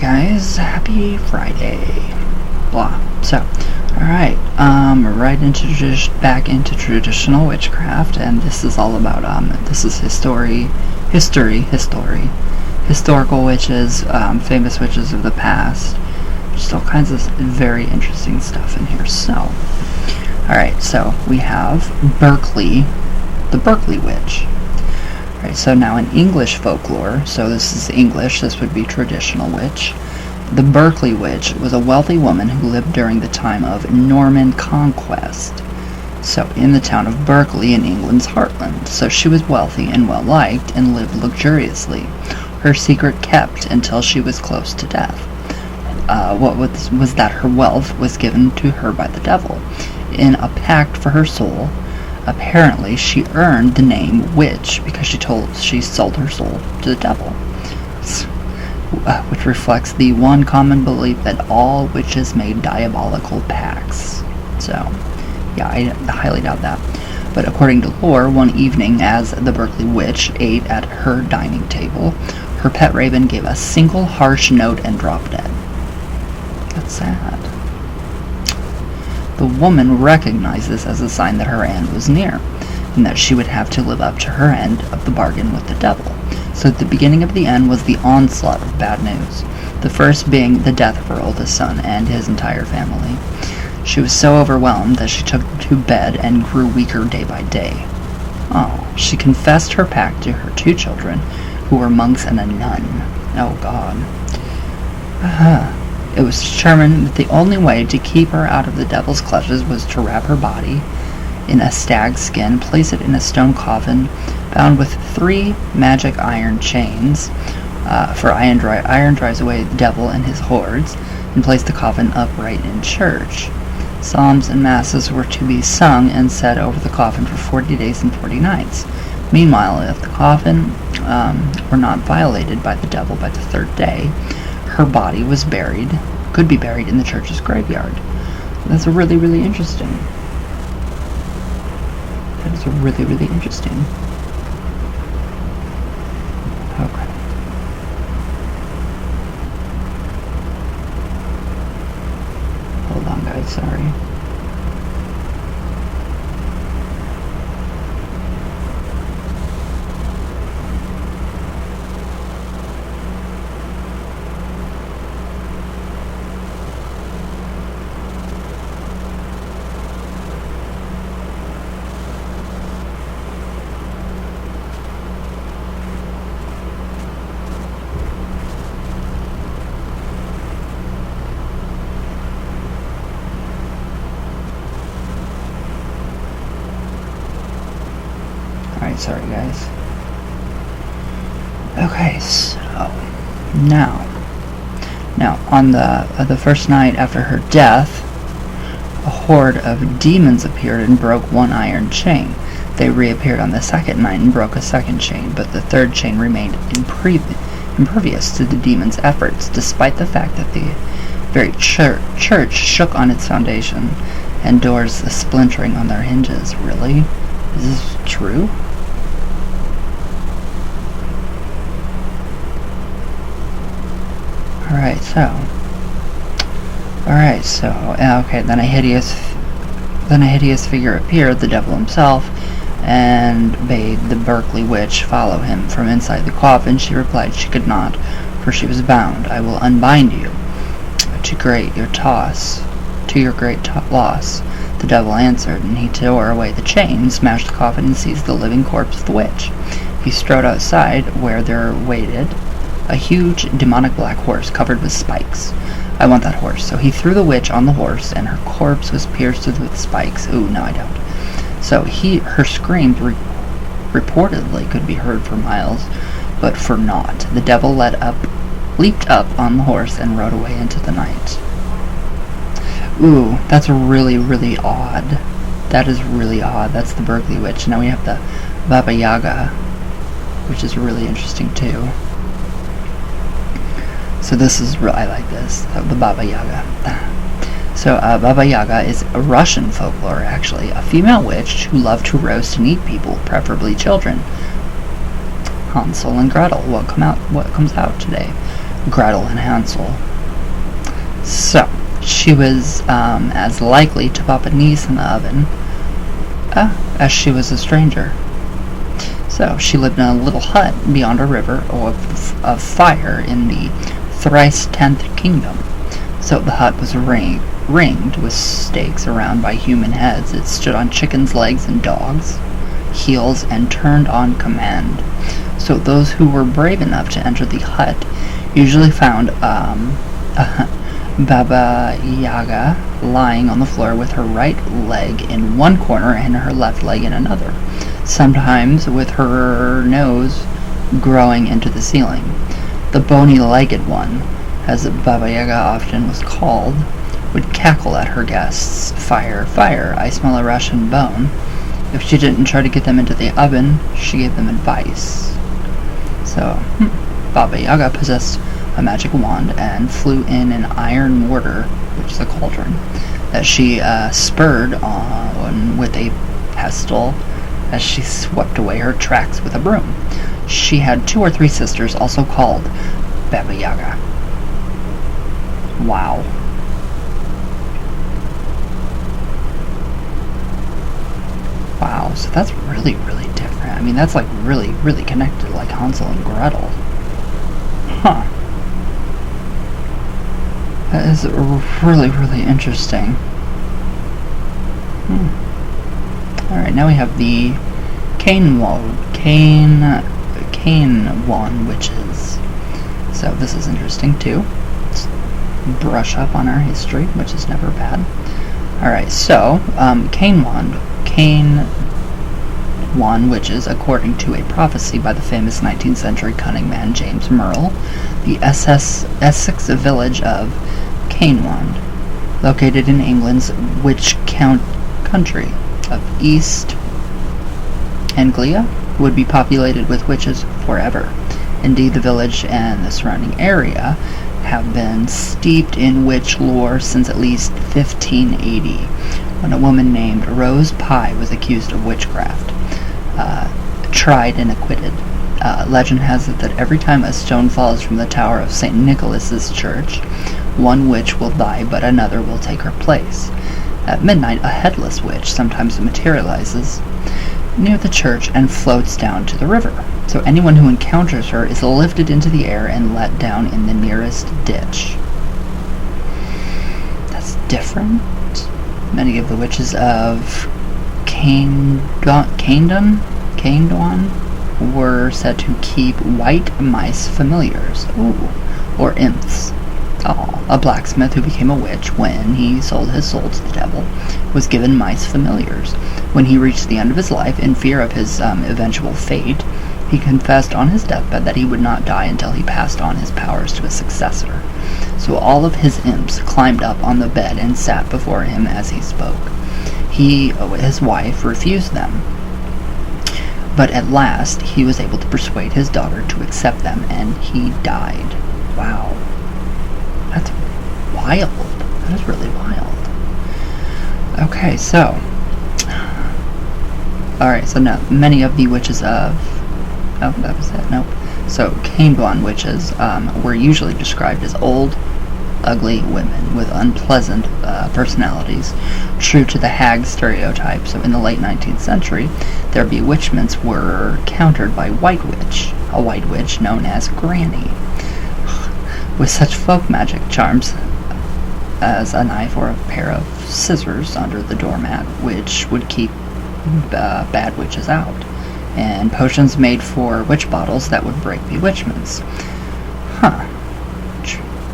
guys, happy Friday. Blah. So, alright, back into traditional witchcraft, and this is all about, this is historical witches, famous witches of the past, just all kinds of very interesting stuff in here. So, alright, so we have the Berkeley Witch. Alright, so now in English folklore, so this is English, this would be traditional witch. The Berkeley Witch was a wealthy woman who lived during the time of Norman conquest. So in the town of Berkeley in England's heartland. So she was wealthy and well-liked and lived luxuriously. Her secret kept until she was close to death. What was that her wealth was given to her by the devil. In a pact for her soul, apparently she earned the name witch because she sold her soul to the devil, which reflects the one common belief that all witches made diabolical pacts. So, yeah, I highly doubt that. But according to lore, one evening as the Berkeley Witch ate at her dining table, her pet raven gave a single harsh note and dropped dead. That's sad. The woman recognized this as a sign that her end was near, and that she would have to live up to her end of the bargain with the devil. So the beginning of the end was the onslaught of bad news, the first being the death of her oldest son and his entire family. She was so overwhelmed that she took to bed and grew weaker day by day. Oh, she confessed her pact to her two children, who were monks and a nun. Oh, God. It was determined that the only way to keep her out of the devil's clutches was to wrap her body in a stag's skin, place it in a stone coffin, bound with 3 magic iron chains, for iron drives away the devil and his hordes, and place the coffin upright in church. Psalms and masses were to be sung and said over the coffin for 40 days and 40 nights. Meanwhile, if the coffin were not violated by the devil by the 3rd day, her body could be buried in the church's graveyard. That's really, really interesting. That is really, really interesting. Okay. Hold on, guys, sorry. Sorry, guys. Okay, so now on the first night after her death, a horde of demons appeared and broke one iron chain. They reappeared on the second night and broke a second chain, but the third chain remained impervious to the demons' efforts, despite the fact that the very church shook on its foundation and doors splintering on their hinges. Really? Is this true? Okay, then a hideous figure appeared, the devil himself, and bade the Berkeley Witch follow him. From inside the coffin, she replied she could not, for she was bound. I will unbind you, to your great loss. The devil answered, and he tore away the chain, smashed the coffin, and seized the living corpse of the witch. He strode outside, where there waited a huge demonic black horse covered with spikes. I want that horse. So he threw the witch on the horse, and her corpse was pierced with spikes. Ooh, no, I don't. So her screams reportedly could be heard for miles, but for naught. The devil leaped up on the horse and rode away into the night. Ooh, that's really, really odd. That is really odd. That's the Berkeley Witch. Now we have the Baba Yaga, which is really interesting too. So this is, I like this, the Baba Yaga. So Baba Yaga is a Russian folklore, actually, a female witch who loved to roast and eat people, preferably children. Hansel and Gretel, what comes out today. Gretel and Hansel. So, she was as likely to pop a niece in the oven as she was a stranger. So, she lived in a little hut beyond a river of fire in the thrice 10th kingdom. So, the hut was ringed with stakes around by human heads. It stood on chickens' legs and dogs' heels and turned on command. So, those who were brave enough to enter the hut usually found Baba Yaga lying on the floor with her right leg in one corner and her left leg in another, sometimes with her nose growing into the ceiling. The bony-legged one, as Baba Yaga often was called, would cackle at her guests. Fire, fire, I smell a Russian bone. If she didn't try to get them into the oven, she gave them advice. So, Baba Yaga possessed a magic wand and flew in an iron mortar, which is a cauldron, that she spurred on with a pestle as she swept away her tracks with a broom. She had 2 or 3 sisters, also called Baba Yaga. Wow. Wow, so that's really, really different. I mean, that's like really, really connected, like Hansel and Gretel. Huh. That is really, really interesting. Alright, now we have the Cain Wand witches. So this is interesting too. Let's brush up on our history, which is never bad. Alright, so Cain Wand witches, according to a prophecy by the famous 19th century cunning man James Merle, the Essex village of Cain Wand, located in England's Witch country of East Anglia, would be populated with witches forever. Indeed, the village and the surrounding area have been steeped in witch lore since at least 1580, when a woman named Rose Pye was accused of witchcraft, tried and acquitted. Legend has it that every time a stone falls from the tower of St. Nicholas's church, one witch will die, but another will take her place. At midnight, a headless witch sometimes materializes near the church and floats down to the river. So anyone who encounters her is lifted into the air and let down in the nearest ditch. That's different. Many of the witches of Cain Wand were said to keep white mice familiars, or imps. A blacksmith who became a witch when he sold his soul to the devil was given mice familiars. When he reached the end of his life, in fear of his eventual fate, he confessed on his deathbed that he would not die until he passed on his powers to a successor. So all of his imps climbed up on the bed and sat before him as he spoke. His wife, refused them. But at last, he was able to persuade his daughter to accept them, and he died. Wow. That's wild. That is really wild. Okay, so... Alright, so now, many of the witches of... Oh, that was it. Nope. So, Cain Wand witches were usually described as old, ugly women with unpleasant personalities, true to the hag stereotype. So in the late 19th century, their bewitchments were countered by White Witch, a white witch known as Granny, with such folk magic charms as a knife or a pair of scissors under the doormat, which would keep bad witches out, and potions made for witch bottles that would break bewitchments. Huh.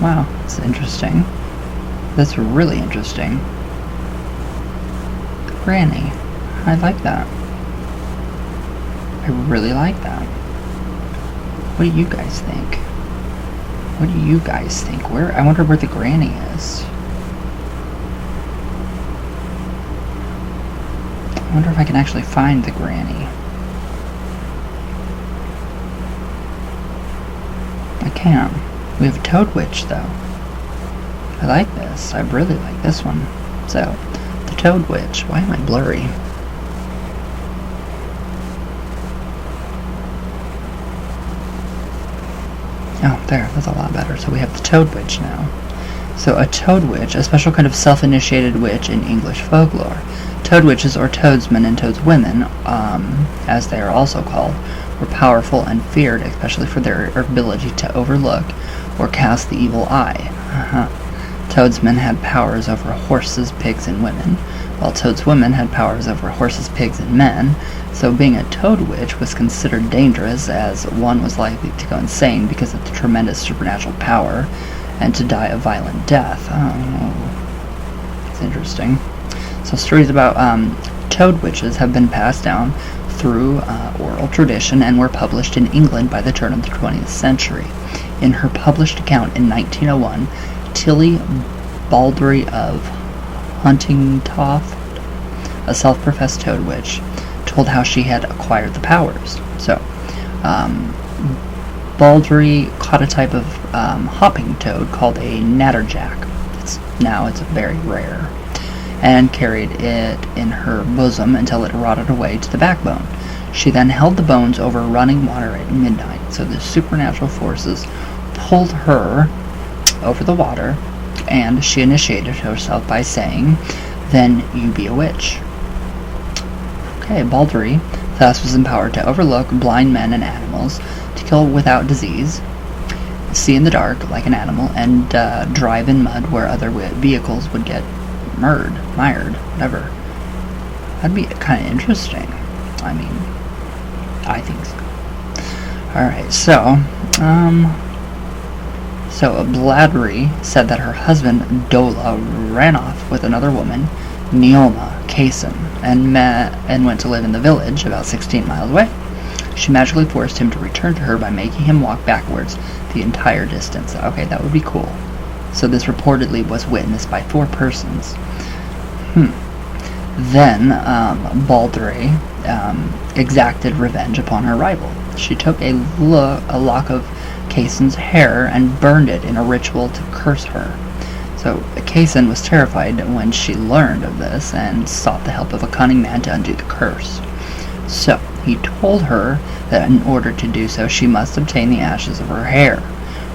Wow, that's interesting. That's really interesting. Granny. I like that. I really like that. What do you guys think? What do you guys think? I wonder where the granny is. I wonder if I can actually find the granny. I can't. We have a Toad Witch, though. I like this. I really like this one. So, the Toad Witch. Why am I blurry? Oh, there, that's a lot better. So we have the Toad Witch now. So a Toad Witch, a special kind of self-initiated witch in English folklore. Toad Witches, or Toadsmen and Toadswomen, as they are also called, were powerful and feared, especially for their ability to overlook or cast the evil eye. Toadsmen had powers over horses, pigs, and women, while Toadswomen had powers over horses, pigs, and men. So being a Toad Witch was considered dangerous, as one was likely to go insane because of the tremendous supernatural power and to die a violent death. Oh, it's interesting. So stories about Toad Witches have been passed down through oral tradition and were published in England by the turn of the 20th century. In her published account in 1901, Tilly Baldry of Huntingtoft, a self-professed Toad Witch, told how she had acquired the powers. So, Baldry caught a type of hopping toad called a natterjack. It's very rare, and carried it in her bosom until it rotted away to the backbone. She then held the bones over running water at midnight, so the supernatural forces pulled her over the water, and she initiated herself by saying, "Then you be a witch." Okay, Baldry thus was empowered to overlook blind men and animals, to kill without disease, see in the dark like an animal, and drive in mud where other vehicles would get mired, whatever. That'd be kind of interesting. I mean, I think so. Alright, so Bladry said that her husband, Dola, ran off with another woman, Neoma Cain, and went to live in the village about 16 miles away. She magically forced him to return to her by making him walk backwards the entire distance. Okay, that would be cool. So this reportedly was witnessed by 4 persons. Then Baldry exacted revenge upon her rival. She took a lock of Cain's hair and burned it in a ritual to curse her. So Cain was terrified when she learned of this and sought the help of a cunning man to undo the curse. So he told her that in order to do so, she must obtain the ashes of her hair,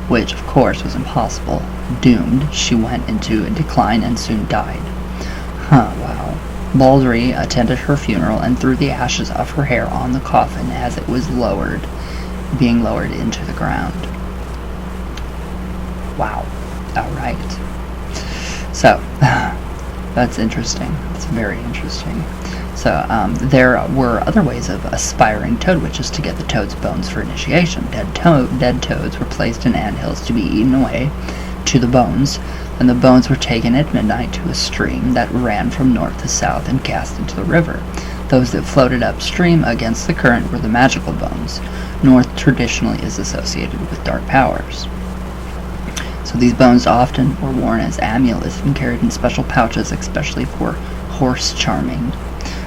which of course was impossible. Doomed, she went into a decline and soon died. Wow. Baldry attended her funeral and threw the ashes of her hair on the coffin as it was being lowered into the ground. Wow. Alright. So, that's interesting. That's very interesting. So, there were other ways of aspiring toad witches to get the toad's bones for initiation. Dead toads were placed in anthills to be eaten away to the bones, and the bones were taken at midnight to a stream that ran from north to south and cast into the river. Those that floated upstream against the current were the magical bones. North traditionally is associated with dark powers. So these bones often were worn as amulets and carried in special pouches, especially for horse charming.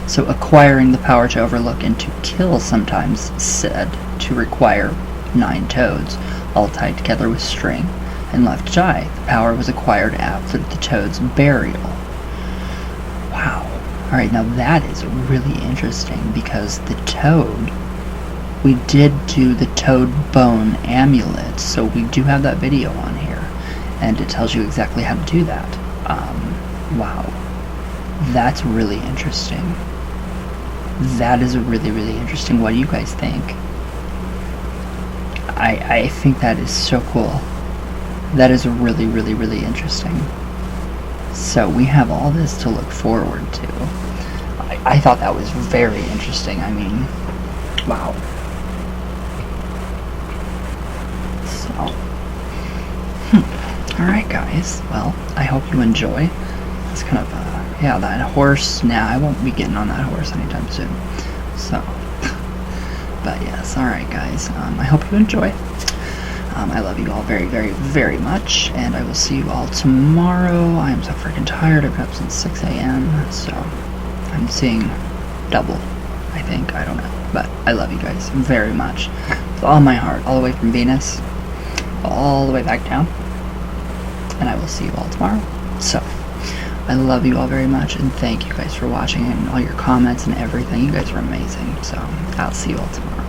So acquiring the power to overlook and to kill sometimes said to require 9 toads, all tied together with string and left to die. The power was acquired after the toad's burial. Wow. Alright, now that is really interesting, because the toad, we did do the toad bone amulet, so we do have that video on here, and it tells you exactly how to do that. Wow. That's really interesting. That is really, really interesting. What do you guys think? I think that is so cool. That is really, really, really interesting. So we have all this to look forward to. I thought that was very interesting. I mean, wow. So, alright guys, well, I hope you enjoy. It's kind of, yeah, that horse, I won't be getting on that horse anytime soon. So, but yes, alright guys, I hope you enjoy. I love you all very, very, very much, and I will see you all tomorrow. I am so freaking tired. I've been up since 6 a.m., so I'm seeing double, I think. I don't know, but I love you guys very much. With all my heart, all the way from Venus, all the way back down, and I will see you all tomorrow. So, I love you all very much, and thank you guys for watching, and all your comments and everything. You guys are amazing, so I'll see you all tomorrow.